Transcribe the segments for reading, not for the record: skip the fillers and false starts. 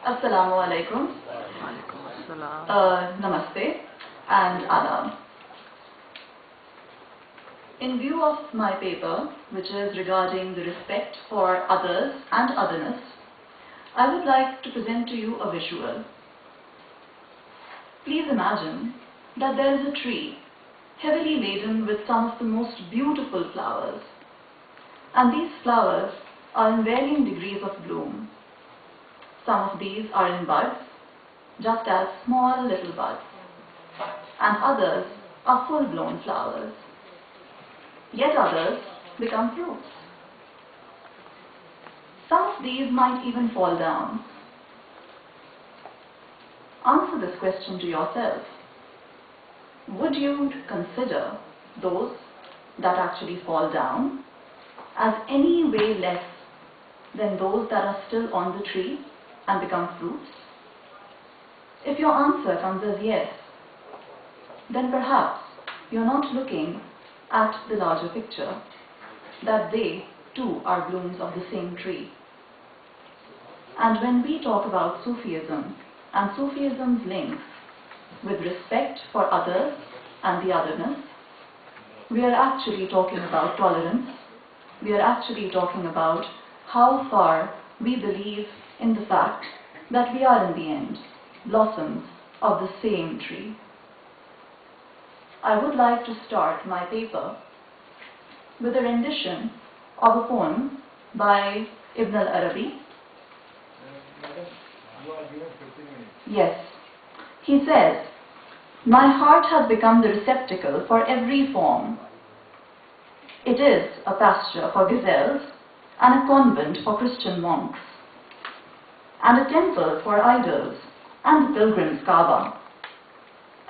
Assalamu alaikum. Namaste and adab. In view of my paper, which is regarding the respect for others and otherness, I would like to present to you a visual. Please imagine that there is a tree heavily laden with some of the most beautiful flowers, and these flowers are in varying degrees of bloom. Some of these are in buds, just as small little buds, and others are full-blown flowers. Yet others become fruits. Some of these might even fall down. Answer this question to yourself. Would you consider those that actually fall down as any way less than those that are still on the tree and become fruits? If your answer comes as yes, then perhaps you're not looking at the larger picture, that they too are blooms of the same tree. And when we talk about Sufism and Sufism's links with respect for others and the otherness, we are actually talking about tolerance. We are actually talking about how far we believe in the fact that we are in the end blossoms of the same tree. I would like to start my paper with a rendition of a poem by Ibn al-Arabi. Yes, he says, "My heart has become the receptacle for every form. It is a pasture for gazelles and a convent for Christian monks, and a temple for idols and the pilgrim's Kaaba,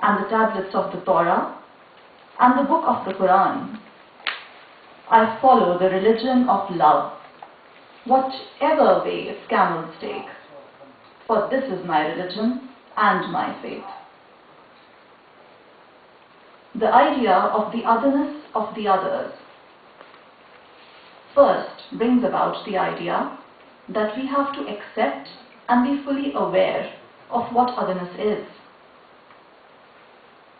and the tablets of the Torah and the book of the Quran. I follow the religion of love, whatever way its camels take, for this is my religion and my faith." The idea of the otherness of the others first brings about the idea that we have to accept and be fully aware of what otherness is.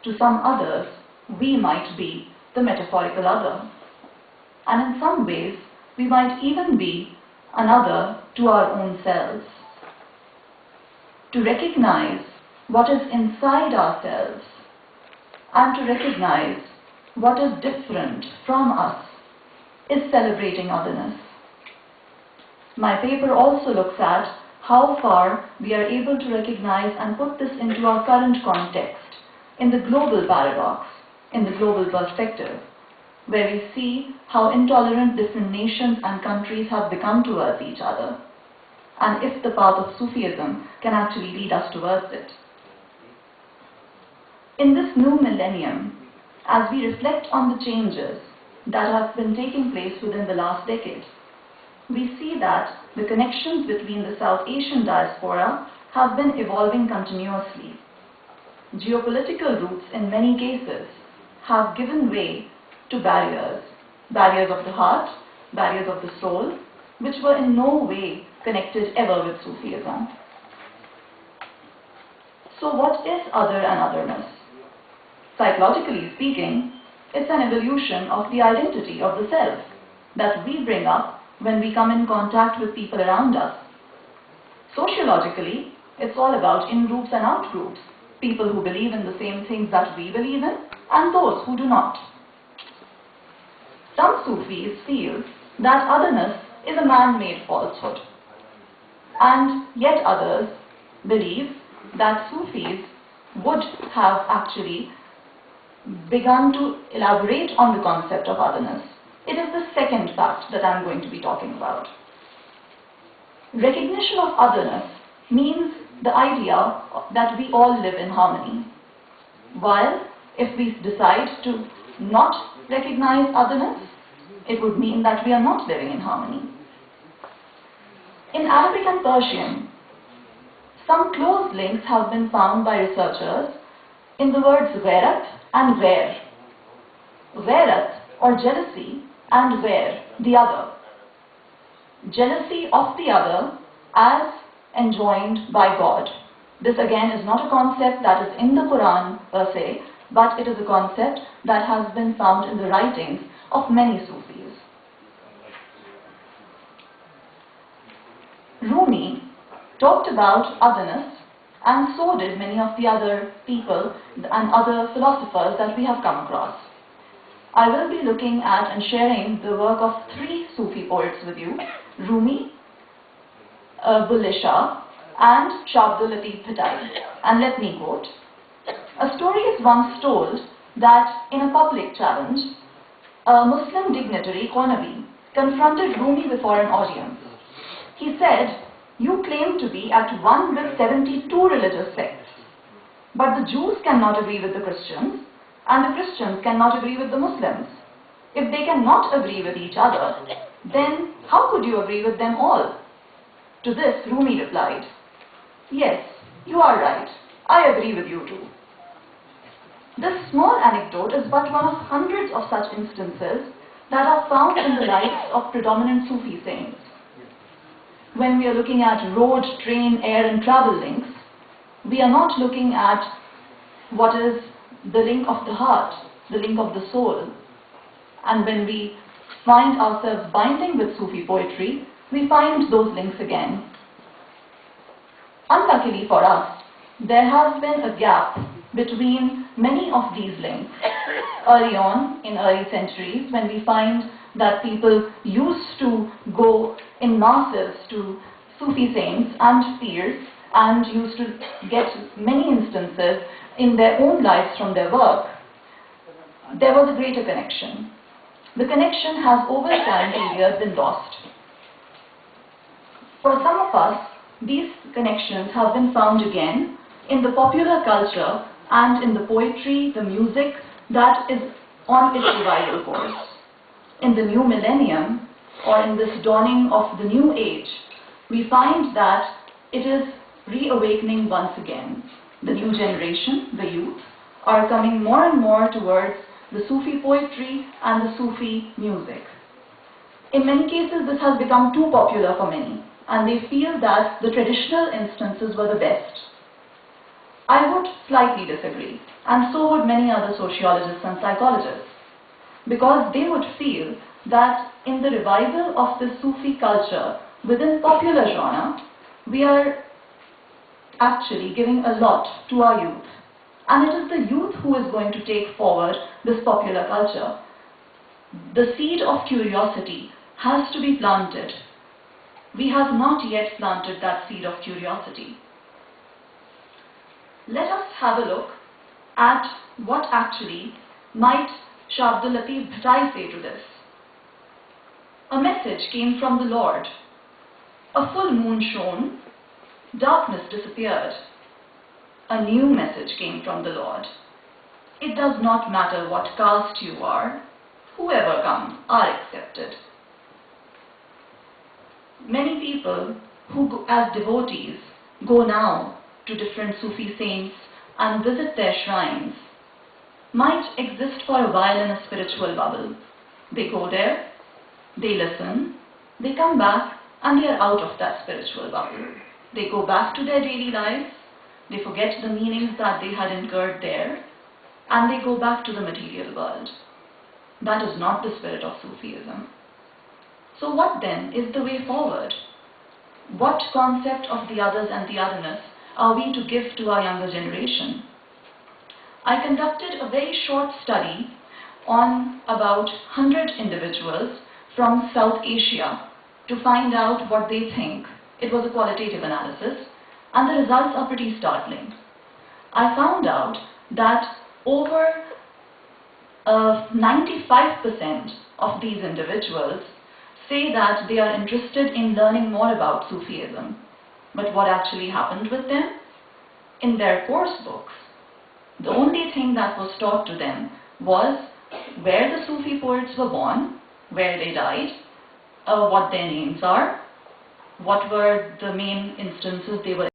To some others, we might be the metaphorical other, and in some ways, we might even be another to our own selves. To recognize what is inside ourselves and to recognize what is different from us is celebrating otherness. My paper also looks at how far we are able to recognize and put this into our current context, in the global paradox, in the global perspective, where we see how intolerant different nations and countries have become towards each other, and if the path of Sufism can actually lead us towards it. In this new millennium, as we reflect on the changes that have been taking place within the last decade, we see that the connections between the South Asian diaspora have been evolving continuously. Geopolitical routes in many cases have given way to barriers, barriers of the heart, barriers of the soul, which were in no way connected ever with Sufism. So what is other and otherness? Psychologically speaking, it's an evolution of the identity of the self that we bring up when we come in contact with people around us. Sociologically, it's all about in-groups and out-groups, people who believe in the same things that we believe in and those who do not. Some Sufis feel that otherness is a man-made falsehood, and yet others believe that Sufis would have actually begun to elaborate on the concept of otherness. It is the second fact that I'm going to be talking about. Recognition of otherness means the idea that we all live in harmony, while if we decide to not recognize otherness, it would mean that we are not living in harmony. In Arabic and Persian, some close links have been found by researchers in the words ghairat and ghair. Ghairat or jealousy and ghair, the other. Jealousy of the other as enjoined by God. This again is not a concept that is in the Quran per se, but it is a concept that has been found in the writings of many Sufis. Rumi talked about otherness, and so did many of the other people and other philosophers that we have come across. I will be looking at and sharing the work of 3 Sufi poets with you, Rumi, Bulle Shah, and Shah Abdul Latif Bhittai. And let me quote, "A story is once told that in a public challenge, a Muslim dignitary, Qanabi, confronted Rumi before an audience. He said, 'You claim to be at one with 72 religious sects, but the Jews cannot agree with the Christians, and the Christians cannot agree with the Muslims. If they cannot agree with each other, then how could you agree with them all?' To this, Rumi replied, 'Yes, you are right. I agree with you too.'" This small anecdote is but one of hundreds of such instances that are found in the lives of predominant Sufi saints. When we are looking at road, train, air and travel links, we are not looking at what is the link of the heart, the link of the soul. And when we find ourselves binding with Sufi poetry, we find those links again. Unluckily for us, there has been a gap between many of these links. Early on, in early centuries, when we find that people used to go in masses to Sufi saints and peers and used to get many instances in their own lives from their work, there was a greater connection. The connection has over time period been lost. For some of us, these connections have been found again in the popular culture and in the poetry, the music that is on its revival course. In the new millennium, or in this dawning of the new age, we find that it is reawakening once again. The new generation, the youth, are coming more and more towards the Sufi poetry and the Sufi music. In many cases, this has become too popular for many, and they feel that the traditional instances were the best. I would slightly disagree, and so would many other sociologists and psychologists, because they would feel that in the revival of the Sufi culture within popular genre, we are actually giving a lot to our youth. And it is the youth who is going to take forward this popular culture. The seed of curiosity has to be planted. We have not yet planted that seed of curiosity. Let us have a look at what actually might Shah Abdul Latif Bhittai say to this. "A message came from the Lord. A full moon shone, darkness disappeared. A new message came from the Lord. It does not matter what caste you are, whoever comes are accepted." Many people who as devotees go now to different Sufi saints and visit their shrines might exist for a while in a spiritual bubble. They go there, they listen, they come back, and they are out of that spiritual bubble. They go back to their daily lives, they forget the meanings that they had incurred there, and they go back to the material world. That is not the spirit of Sufism. So what then is the way forward? What concept of the others and the otherness are we to give to our younger generation? I conducted a very short study on about 100 individuals from South Asia to find out what they think. It was a qualitative analysis, and the results are pretty startling. I found out that over 95% of these individuals say that they are interested in learning more about Sufism. But what actually happened with them? In their course books, the only thing that was taught to them was where the Sufi poets were born, where they died, what their names are, what were the main instances they were